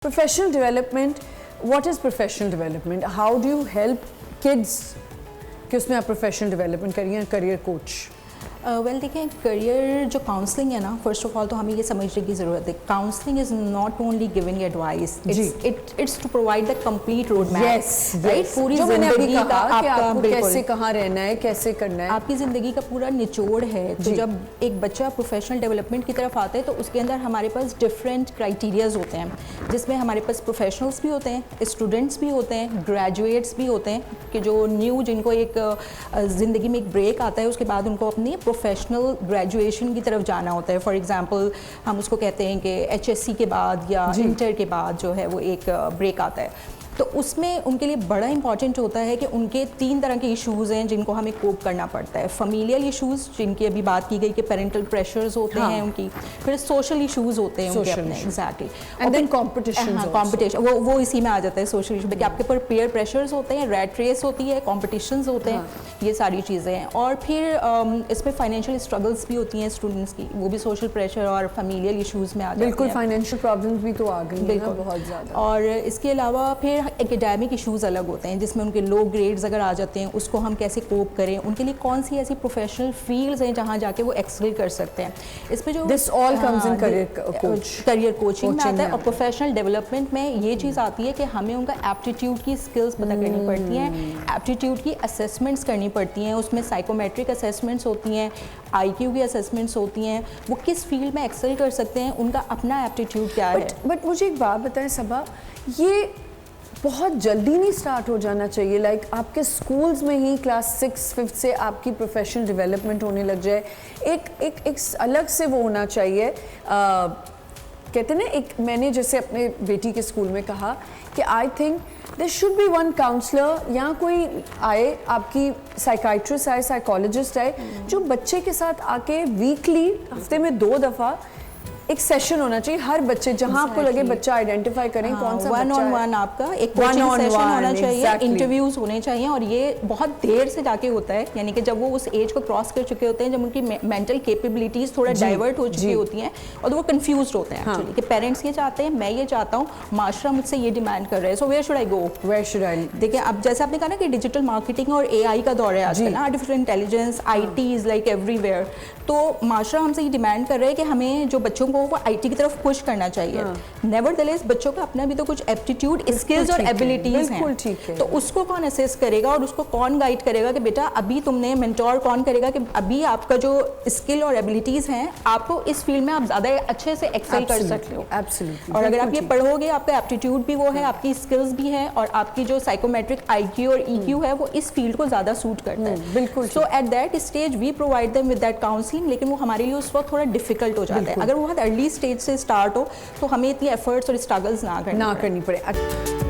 Professional development, what is professional development? How do you help kids कि उसमें आप professional development करिए, career coach? Well देखिए, career जो काउंसलिंग है ना, फर्स्ट ऑफ ऑल तो हमें ये समझने की ज़रूरत है, counselling is not only giving advice, it's to provide the complete road map, right? पूरी जिंदगी का आपका कैसे कहाँ रहना है, कैसे करना है, आपकी ज़िंदगी का पूरा निचोड़ है। तो जब एक बच्चा प्रोफेशनल डेवलपमेंट की तरफ आता है तो उसके अंदर हमारे पास डिफरेंट क्राइटेरियाज होते हैं, जिसमें हमारे पास प्रोफेशनल्स भी होते हैं, स्टूडेंट्स भी होते हैं, ग्रेजुएट्स भी होते हैं कि जो न्यू जिनको एक ज़िंदगी में एक ब्रेक आता है, उसके बाद उनको अपनी प्रोफेशनल ग्रेजुएशन की तरफ जाना होता है। फॉर एग्जांपल हम उसको कहते हैं कि एचएससी के बाद या इंटर के बाद जो है वो एक ब्रेक आता है, तो उसमें उनके लिए बड़ा इंपॉर्टेंट होता है कि उनके 3 तरह के इश्यूज़ हैं जिनको हमें कोप करना पड़ता है। फैमिलियल इश्यूज़ जिनकी अभी बात की गई कि पेरेंटल प्रेशर्स होते हैं उनकी, फिर सोशल इश्यूज़ होते हैं उनके अपने, एग्जैक्टली, एंड देन कंपटीशन, वो इसी में आ जाता है सोशल इशू कि आपके ऊपर पेयर प्रेशर्स होते हैं, रैट रेस होती है, कॉम्पिटिशन्स होते हैं, ये सारी चीज़ें हैं। और फिर इसमें फाइनेंशियल स्ट्रगल्स भी होती हैं स्टूडेंट्स की, वो भी सोशल प्रेशर और फैमिलियल इश्यूज़ में आ जाते हैं। बिल्कुल, फाइनेंशियल प्रॉब्लम्स भी तो आ गई हैं बहुत ज़्यादा। और इसके अलावा फिर एकेडमिक इश्यूज़ अलग होते हैं, जिसमें उनके लो ग्रेड्स अगर आ जाते हैं, उसको हम कैसे कोप करें, उनके लिए कौन सी ऐसी प्रोफेशनल फील्ड्स हैं जहाँ जाके वो एक्सेल कर सकते हैं। इसमें जो this all comes in career coaching में आता है। और प्रोफेशनल डेवलपमेंट में ये चीज़ आती है कि हमें उनका एप्टीट्यूड की स्किल्स पता करनी पड़ती हैं, एप्टीट्यूड की असेसमेंट्स करनी पड़ती हैं, उसमें साइकोमेट्रिक असेसमेंट्स होती हैं, IQ की असेसमेंट्स होती हैं, वो किस फील्ड में एक्सेल कर सकते हैं, उनका अपना एप्टीट्यूड क्या है। बट मुझे एक बात बताएं सबा, ये बहुत जल्दी नहीं स्टार्ट हो जाना चाहिए? लाइक आपके स्कूल्स में ही क्लास 6, 5 से आपकी प्रोफेशनल डेवलपमेंट होने लग जाए, एक अलग से वो होना चाहिए। कहते ना, एक मैंने जैसे अपने बेटी के स्कूल में कहा कि I think there should be one counsellor, या कोई आए, आपकी साइकाइट्रिस्ट आए, साइकोलॉजिस्ट आए, जो बच्चे के साथ आके वीकली, हफ्ते में 2 दफ़ा एक सेशन होना चाहिए हर बच्चे, जहां आपको लगे बच्चा आइडेंटिफाई करें कौन सा वन ऑन वन आपका एक कोचिंग सेशन होना चाहिए, इंटरव्यूज होने चाहिए। और ये बहुत देर से जाके होता है, यानी कि जब वो उस एज को क्रॉस कर चुके होते हैं, जब उनकी मेंटल कैपेबिलिटीज थोड़ा डाइवर्ट हो चुकी होती हैं और वो कंफ्यूज्ड होते हैं एक्चुअली कि पेरेंट्स ये चाहते हैं, मैं ये चाहता हूँ, माशरा मुझसे ये डिमांड कर रहा है, so where should I go, where should I. देखिए, अब जैसे आपने कहा ना कि डिजिटल मार्केटिंग और AI का दौर है आजकल ना, artificial intelligence, IT is like everywhere, तो माशरा हमसे ये डिमांड कर रहा है कि हमें जो बच्चों को वो IT की तरफ पुश करना चाहिए। नेवरदलेस बच्चों का अपना भी तो कुछ एप्टीट्यूड, स्किल्स और एबिलिटीज हैं, तो उसको कौन असेस करेगा और उसको कौन गाइड करेगा कि बेटा अभी तुमने, मेंटोर कौन करेगा कि अभी आपका जो स्किल और एबिलिटीज हैं, आपको इस फील्ड में आप ज़्यादा अच्छे से एक्सेल कर सकते हो। एब्सोल्युटली। और अगर आप ये पढ़ोगे, आपका एप्टीट्यूड भी वो है, आपकी स्किल्स भी है, और आपकी जो साइकोमेट्रिक IQ और EQ है वो इस फील्ड को ज़्यादा सूट करता है। बिल्कुल। So at that stage we provide them with that counselling, लेकिन वो हमारे लिए उस वक्त थोड़ा डिफिकल्ट हो जाता है। अगर वो बहुत अर्ली स्टेज से स्टार्ट हो तो हमें इतनी एफर्ट्स और स्ट्रगल्स ना करनी पड़े।